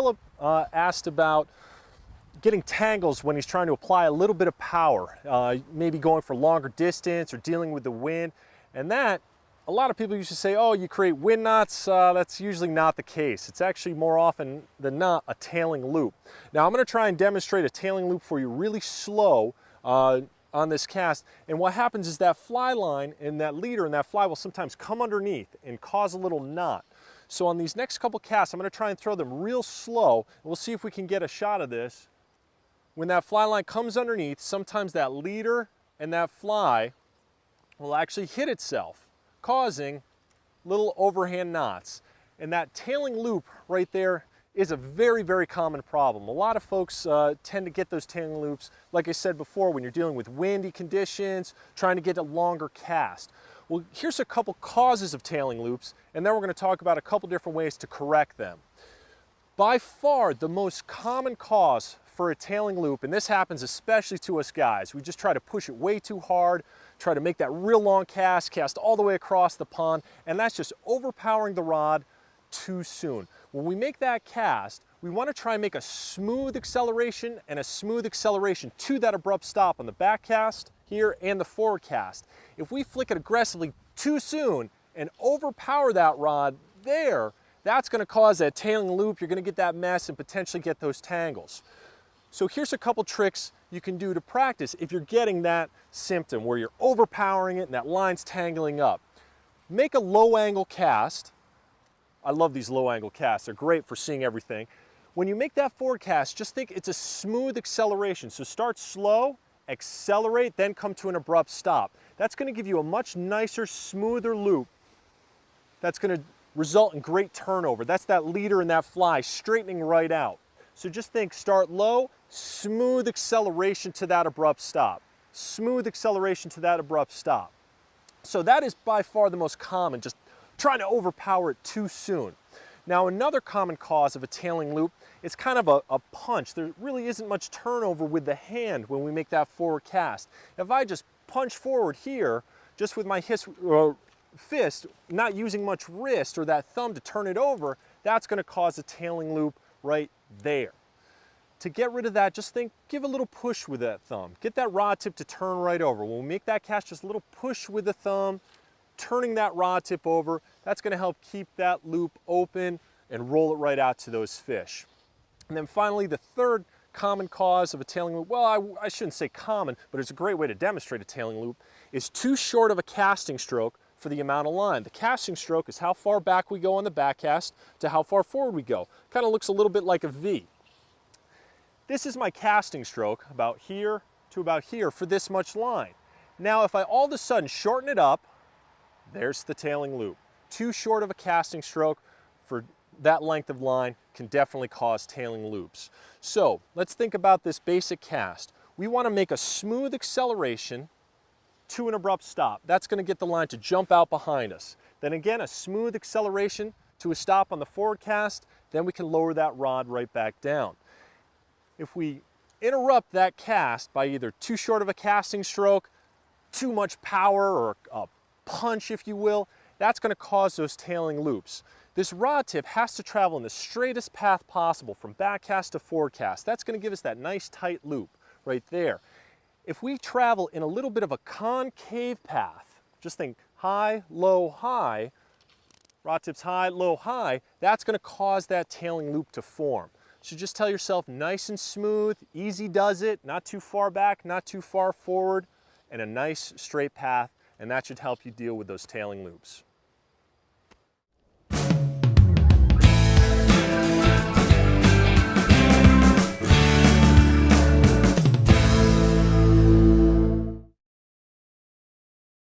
Philip asked about getting tangles when he's trying to apply a little bit of power, maybe going for longer distance or dealing with the wind. And that, a lot of people used to say, oh, you create wind knots. That's usually not the case. It's actually more often than not a tailing loop. Now I'm going to try and demonstrate a tailing loop for you really slow on this cast. And what happens is that fly line and that leader and that fly will sometimes come underneath and cause a little knot. So on these next couple casts, I'm going to try and throw them real slow. And we'll see if we can get a shot of this. When that fly line comes underneath, sometimes that leader and that fly will actually hit itself, causing little overhand knots. And that tailing loop right there is a very, very common problem. A lot of folks tend to get those tailing loops, like I said before, when you're dealing with windy conditions, trying to get a longer cast. Well, here's a couple causes of tailing loops, and then we're going to talk about a couple different ways to correct them. By far, the most common cause for a tailing loop, and this happens especially to us guys, we just try to push it way too hard, try to make that real long cast all the way across the pond, and that's just overpowering the rod too soon. When we make that cast, we want to try and make a smooth acceleration and a smooth acceleration to that abrupt stop on the back cast here and the forward cast. If we flick it aggressively too soon and overpower that rod there, that's going to cause that tailing loop. You're going to get that mess and potentially get those tangles. So here's a couple tricks you can do to practice if you're getting that symptom where you're overpowering it and that line's tangling up. Make a low angle cast. I love these low angle casts. They're great for seeing everything. When you make that forward cast, just think it's a smooth acceleration. So start slow, accelerate, then come to an abrupt stop. That's going to give you a much nicer, smoother loop. That's going to result in great turnover. That's that leader and that fly straightening right out. So just think, start low, smooth acceleration to that abrupt stop. Smooth acceleration to that abrupt stop. So that is by far the most common, just trying to overpower it too soon. Now another common cause of a tailing loop is kind of a punch. There really isn't much turnover with the hand when we make that forward cast. If I just punch forward here, just with my fist, not using much wrist or that thumb to turn it over, that's going to cause a tailing loop right there. To get rid of that, just think, give a little push with that thumb. Get that rod tip to turn right over. When we make that cast, just a little push with the thumb, turning that rod tip over. That's going to help keep that loop open and roll it right out to those fish. And then finally, the third common cause of a tailing loop, well, I shouldn't say common, but it's a great way to demonstrate a tailing loop, is too short of a casting stroke for the amount of line. The casting stroke is how far back we go on the back cast to how far forward we go. Kind of looks a little bit like a V. This is my casting stroke, about here to about here for this much line. Now if I all of a sudden shorten it up, there's the tailing loop. Too short of a casting stroke for that length of line can definitely cause tailing loops. So let's think about this basic cast. We want to make a smooth acceleration to an abrupt stop. That's going to get the line to jump out behind us. Then again, a smooth acceleration to a stop on the forward cast, then we can lower that rod right back down. If we interrupt that cast by either too short of a casting stroke, too much power, or a punch, if you will, that's going to cause those tailing loops. This rod tip has to travel in the straightest path possible from back cast to forward cast. That's going to give us that nice tight loop right there. If we travel in a little bit of a concave path, just think high, low, high, rod tips high, low, high, that's going to cause that tailing loop to form. So just tell yourself nice and smooth, easy does it, not too far back, not too far forward, and a nice straight path, and that should help you deal with those tailing loops.